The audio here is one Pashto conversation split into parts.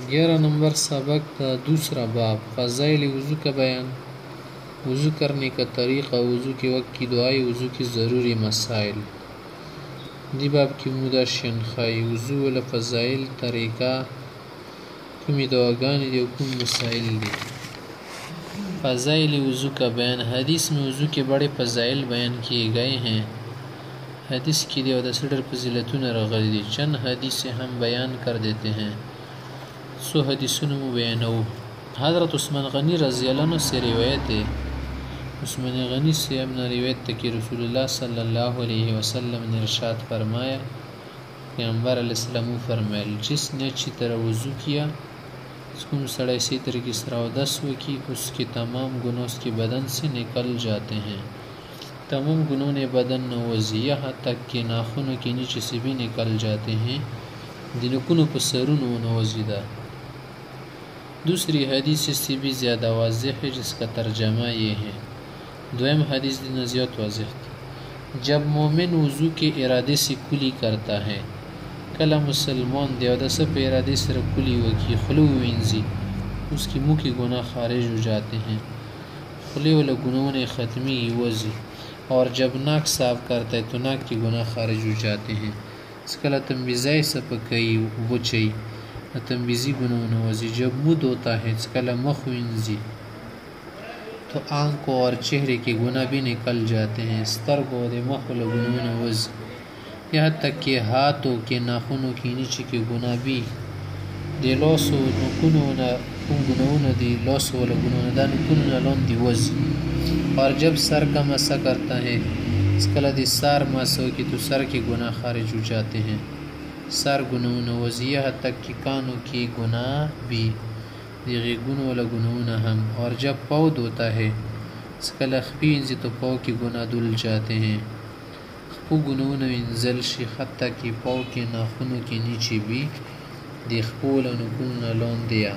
11 नंबर सबक का दूसरा बाब फ़ज़ाइल वज़ू का बयान, वज़ू करने का तरीक़ा, वज़ू के वक्त की दुआएं, वज़ू की ज़रूरी मसाइल। दी बाब की मुदा शनखाई वज़ू वाला फ़ज़ाइल तरीक़ा कुमी दुआगानी दी कुम मसाइल दी। फ़ज़ाइल वज़ू का बयान, हदीस में वज़ू के बड़े फ़ज़ाइल बयान किए गए हैं। हदीस की दी वदसडर फजीलतुन रगली दी, चंद हदीस से हम बयान कर देते हैं। सो हदीसुन बयानौ। हज़रत उस्मान गनी रज़ी अल्लाह अन्हु से रिवायत है, उस्मान गनी से हमने रिवायत कि रसूलुल्लाह सल्लल्लाहु अलैहि वसल्लम ने इरशाद फरमाया, पैगम्बर अलैहिस्सलाम फरमाया, जिसने अच्छी तरह वज़ू किया, उसको सड़ा इसी तरीके से रवदस की उसके तमाम गुनाह उसके बदन से निकल जाते हैं। तमाम गुनों ने बदन नवज़ी यहाँ तक कि नाखूनों के नीचे से भी निकल जाते हैं। दिनकुन पसरून नवज़ीदा। दूसरी हदीस से भी ज़्यादा वाज़ेह है, जिसका तर्जमा ये है। दोयम हदीस दिन ज़्यादा वाज़ेह, जब मोमिन वज़ू के इरादे से कुली करता है, कला मुसलमान देवदा सब इरादे से कुली वकी खुलू विंजी, उसकी मुँह के गुनाह खारिज हो जाते हैं। खुले वाले गुनों ने ख़त्मी वज़ी, और जब नाक साफ करता है तो नाक के गुनाह खारिज हो जाते हैं। इसका तंबीज़ाई सपकई वो चाहिए तंबीज़ी गुनों नवज़ी। जब मुँह धोता है इसका मुख विंजी, तो आँखों और चेहरे के गुनाह भी निकल जाते हैं। स्तरगो दे मुख वाले गुनों नवज़, यहाँ तक कि हाथों के नाखूनों के नीचे के गुनाह भी दे लोसो नुकुनो न गुनों न दी लोसो वाले गुनों न दा नुकुनो न लोन दी वज़। और जब सर का मसा करता है इसका दी सार मसो की तो सर के गुनाह खारिज हो जाते हैं। सर गुनों नवज़ी, यहाँ तक कि कानों के गुनाह भी दिगे गुनों वाला गुनों न हम। और जब पाँव धोता है इसका लखबीन तो पाँव के गुनाह धुल जाते हैं। खपू गुनों न इंजल शी, हत्ता कि पाँव के नाखूनों के नीचे भी देखपोल अनुकुन न लोन दिया।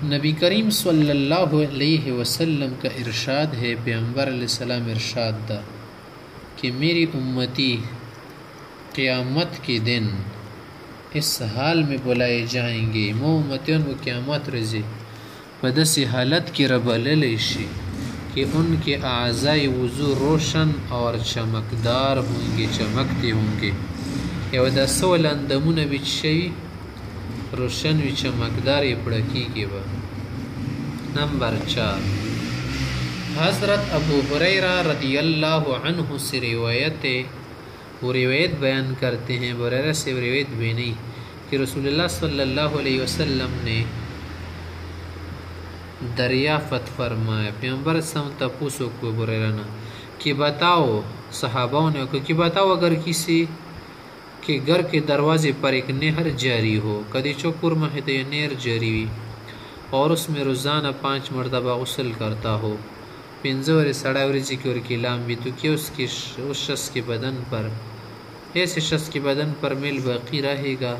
नबी करीम सल्लल्लाहु अलैहि वसल्लम का इरशाद है, पैगम्बर अलैहिस्सलाम इरशाद दा कि मेरी उम्मती क़यामत के दिन इस हाल में बुलाए जाएंगे, मो उम्मतियों को क़यामत रज़ी बदस हालत की रबलशी कि उनके आज़ाए वज़ू रोशन और चमकदार होंगे, चमकते होंगे। या दसोल अंदमुन बिछई रोशन व चमकदार ये पड़की के बा। नंबर 4, हज़रत अबू हुरैरा रदियल्लाहु अन्हु से रिवायत है, वो रिवायत बयान करते हैं, हुरैरा से रिवायत भी नहीं, कि रसूलुल्लाह सल्लल्लाहु अलैहि वसल्लम ने दरियाफ़त फरमाया। पैगम्बर सम तपूसो को हुरैरा ना कि बताओ, सहाबाओं ने को कि बताओ, अगर किसी के घर के दरवाजे पर एक नहर जारी हो, कदी चौकुर में तो यह नहर जारी हुई और उसमें रोज़ाना 5 मरतबा गुस्ल करता हो, पिंजोर सड़ावरी जिक्र की लाम भी, तो क्या उसके उस शख्स के बदन पर, ऐसे शख्स के बदन पर मेल बाकी रहेगा?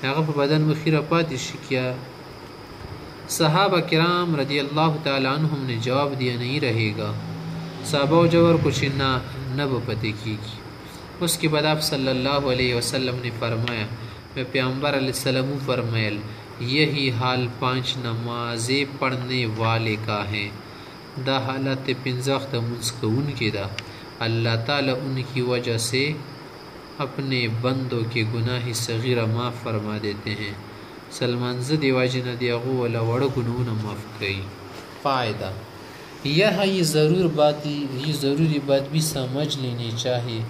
अगर बदन में खिरापात शिकिया। सहाबा किराम रदियल्लाहु ताला अन्हुम ने जवाब दिया, नहीं रहेगा। सहाबा जवर कुछ ना नब पते की। उसके बाद आप सल्लल्लाहु अलैहि वसल्लम ने फरमाया, मैं पैगम्बर अलैहिस्सलाम फरमायल, यही हाल 5 नमाज़ें पढ़ने वाले का है। दा हालत पिंजख्त मुस्कून के दा, अल्लाह ताला उनकी वजह से अपने बंदों के गुनाह सगीरा माफ़ फरमा देते हैं। सलमान ज़दी वाजिन दियागो वाला वड़ गुनून माफ़ कई। फ़ायदा यह ज़रूरी बात भी समझ लेनी चाहिए।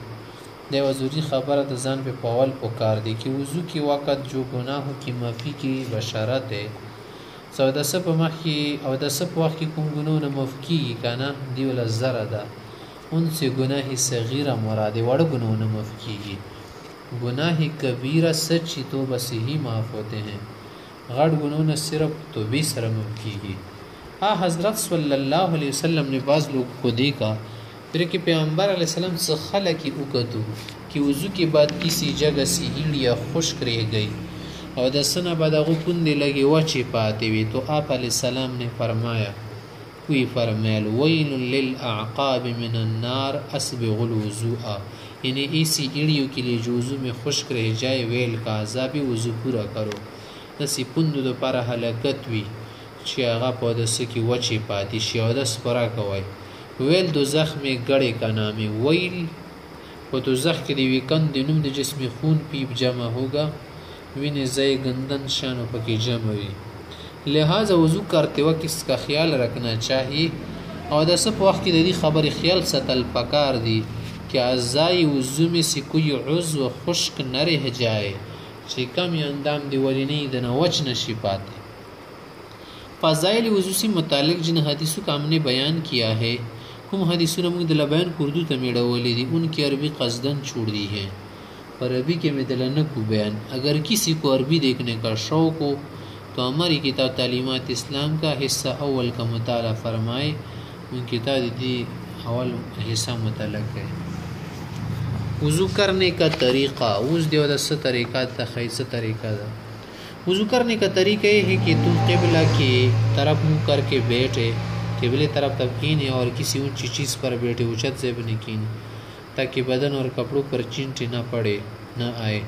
देवा ज़रूरी ख़बर दजान पे पवल पुकार दी कि वज़ू के वक़्त जो गुनाहों की माफ़ी की बशारत है, सौदसप माखी और दसप वक़्त की कुम गुनों न माफ़ की काना दीवला ज़रदा, उनसे गुनाह सगीरा मुराद वड़ गुनों न माफ़ की। गुनाह कबीरा सच्ची तो बस ही माफ़ होते हैं, गड़ गुनों न सिर्फ तो भी सर माफ़ की। हज़रत सल्लल्लाहु अलैहि वसल्लम ने बाज़ लोगों को देखा फिर कि पैगम्बर अलैहिस्सलाम से खला की उकतु कि वज़ू के बाद किसी जगह से हीड़िया खुश्क रह गई और दसना बाद कुंदे लगे वचे पाते हुए, तो आप अलैहिस्सलाम ने फरमाया, कोई फरमायल वैलुल लिल अअक़ाब मिनन नार अस्बिगुल वज़ूअ, इन्हें इसी एड़ियों के लिए जो वज़ू में खुश्क रह जाए वेल का आज़ाबी वज़ू पूरा करो दसी पुंदो दोपहर हलाकत वी چې هغه په دسه کې وچې پاتې شي او دس پوره کوئ ویل دوزخ میں گڑے کا نام ہے ویل و دوزخ کے دیوی کند نم د جسم خون پیپ جمع ہوگا وین زی گندن شان پکی جمع ہوئی لہذا وضو کرتے وقت اس کا خیال رکھنا چاہیے اور دس په وخت کې د دې خبرې خیال ساتل پکار دی کہ اعضاء وضو میں سے کوئی عضو خشک نہ رہ جائے چې کم اندام دی ولینی د نوچ نشي پاتے فضائل وضو سے متعلق جن حدیثوں کا ہم نے بیان کیا ہے ہم حدیثوں نے مجھے بیان اردو تمیڑا والی دی ان کی عربی قصدن چھوڑ دی ہے اور عربی کے مدلنہ کو بیان اگر کسی کو عربی دیکھنے کا شوق ہو تو ہماری کتاب تعلیمات اسلام کا حصہ اول کا مطالعہ فرمائے ان کتاب دی اول حصہ متعلق ہے وضو کرنے کا طریقہ اس دیو دس طریقہ تخیص طریقہ دا وضو کرنے کا طریقہ یہ ہے کہ تم قبلہ کی طرف منہ کر کے بیٹھے قبلے طرف تبکینے اور کسی اونچی چیز پر بیٹھے اچت سے بھی نکینے تاکہ بدن اور کپڑوں پر چینٹے نہ پڑے نہ آئے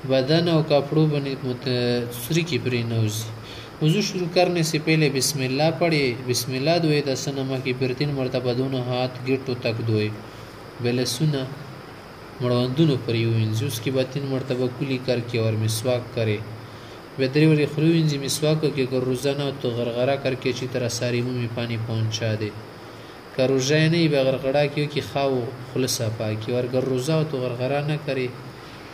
بدن اور کپڑوں بنے متصری کی پری نوزی وضو شروع کرنے سے پہلے بسم اللہ پڑھے بسم اللہ دوئے دس نمہ کی پھر 3 مرتبہ دونوں ہاتھ گٹوں تک دوئے بلے سنہ مڑوندونوں پر یوں انزی اس کے بعد 3 مرتبہ کلی کر کے اور مسواک کرے بدری ولی خلوینزی مسواک کے اگر روزانہ تو غرغرہ کر کے اچھی طرح ساری منہ میں پانی پہنچا دے کہ روزہ نہیں بے غرغرہ کیوں کہ خواہ خلصہ پاکی اور اگر روزہ ہو تو غرغرہ نہ کرے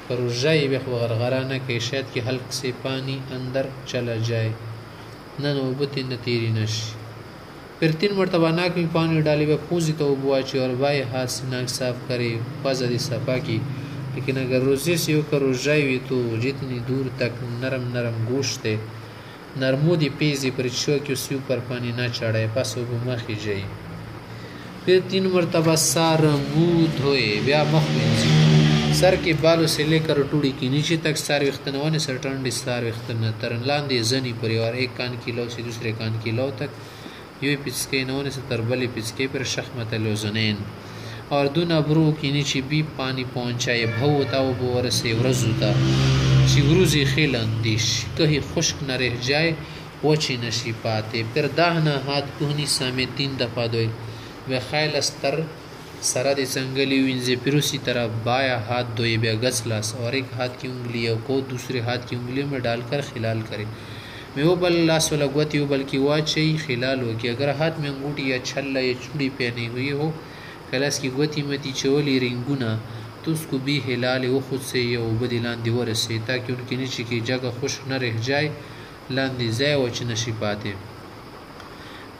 کہ روزہ بے غرغرہ نہ کہ شاید کہ حلق سے پانی اندر چلا جائے نہ نوبت نہ تیری نشی پھر 3 مرتبہ ناک میں پانی ڈالے بے پوزی تو بواچے اور بائیں ہاتھ سے ناک صاف کرے پازدی صفا کی لیکن اگر روزے سے ہو کر روزائی ہوئی تو جتنی دور تک نرم نرم گوشت ہے نرمودی پیزی پر چھو کہ اسی اوپر پانی نہ چڑھائے پس وہ مخی جائے پھر 3 مرتبہ سار منہ دھوئے بیا مخ بنزی سر کے بالوں سے لے کر ٹوڑی کی نیچے تک سار وختنوانے سر ٹنڈی سار وختن ترن لاندے زنی پری اور ایک کان کی لو سے دوسرے کان کی لو تک یوں پچکے نوانے سے تربلی پچکے پر شخمت لوزنین اور دون ابرو کی نیچے بھی پانی پہنچائے بھوتا و بور سے ورزوتا چگروزی خیل اندیش کہیں خشک نہ رہ جائے وچی نشی پاتے پھر داہنا ہاتھ کوہنی سامے 3 دفعہ دوئے و خیل استر سرد سنگلی وینزے پھر اسی طرح بایا ہاتھ دوئے بے گزلاس اور ایک ہاتھ کی انگلیوں کو دوسرے ہاتھ کی انگلیوں میں ڈال کر خلال کرے میں وہ بل لاس و لگوتی ہو بلکہ واچی خلال ہو کہ اگر ہاتھ میں انگوٹی یا چھلا یا چوڑی پہنی ہوئی ہو کلاس کی گوتی متی چولی رنگونا تو اس کو بھی ہلال وہ خود سے یہ عبدی لاندی ورسے تاکہ ان کی نیچے کی جگہ خشک نہ رہ جائے لاندی زائے وچ نشی پاتے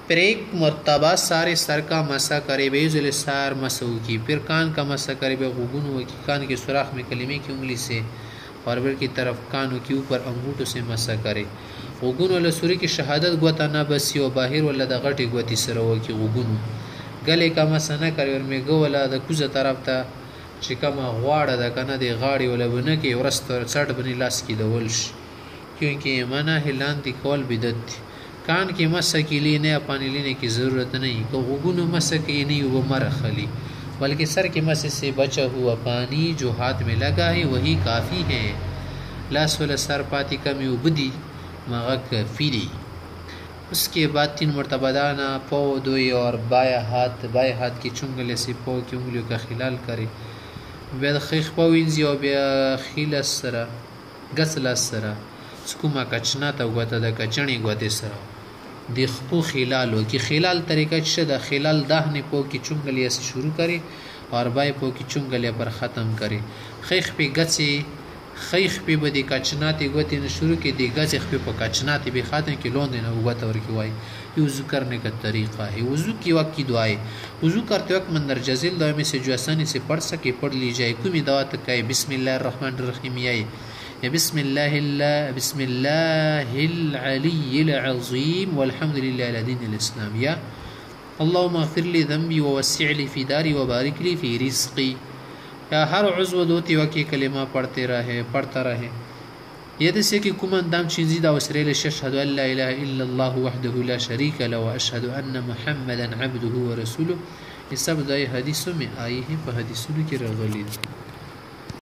پھر 1 مرتبہ سارے سر کا مسا کرے بے ذل سار مسو کی پھر کان کا مسا کرے بے غگن ہو کی کان کے سوراخ میں کلمے کی انگلی سے اور بر کی طرف کانوں کے اوپر انگوٹوں سے مسا کرے غگن والا سوری کی شہادت گوتا نہ بسی و باہر والا دا غٹی گوتی سرو کی غگن گلے کا مسا نہ کرے اور میں گو والا دا کوزه طرف تا چې کما غواړه دا کنه دی غاړي ولا بنه کې ورست څټ بنی لاس کې دولش کیونکہ منع ہلان دی کول بدعت کان کی مسا کے لیے نیا پانی لینے کی ضرورت نہیں تو غگن مسا کے نہیں وہ مرخلی بلکہ سر کے مسے سے بچا ہوا پانی جو ہاتھ میں لگا ہے وہی کافی ہے لاس والا سر پاتی کمی وبدی مغک فیری اس کے بعد 3 مرتبہ دانا پو دوئی اور بائیں ہاتھ کی چنگلے سے پو کی انگلیوں کا خلال کرے بید خیخ پوینزی اور بیا خیل سرا گسل سرا سکوما کچنا تا گوتا دا کچنی گوتے سرا دیخپو خلال ہو کہ خلال طریقہ شدہ خلال داہنے پو کی چنگلے سے شروع کرے اور بائیں پو کی چنگلے پر ختم کرے خیخ پہ گسے خیخ پہ بدی کچناتی گوتی نے شروع کی دی گزخ پہ کچناتی بھی خاتم کی لون دینا گوتا اور کی وائی یہ وضو کرنے کا طریقہ ہے وضو کی وقت کی دعائے وضو کرتے وقت مندر جزیل دعا میں سے جو آسانی سے پڑھ سکے پڑھ لی جائے کوئی دعا تک کہے بسم اللہ الرحمن الرحیم یا بسم اللہ العلی العظیم والحمد للہ علی دین الاسلام یا اللہم اغفر لی ذنبی ووسع لی فی داری وبارک لی فی رزقی یا ہر عضو دوتی وکی کلمہ پڑھتا رہے یہ جیسے کہ کمن دام چیزی دا وسریل اشہد ان لا الہ الا اللہ وحدہ لا شریک له واشہد ان محمدا عبدہ ورسولہ ये सब दाई हदीसों में आई हैं, په حدیثونو کې راغلي دي.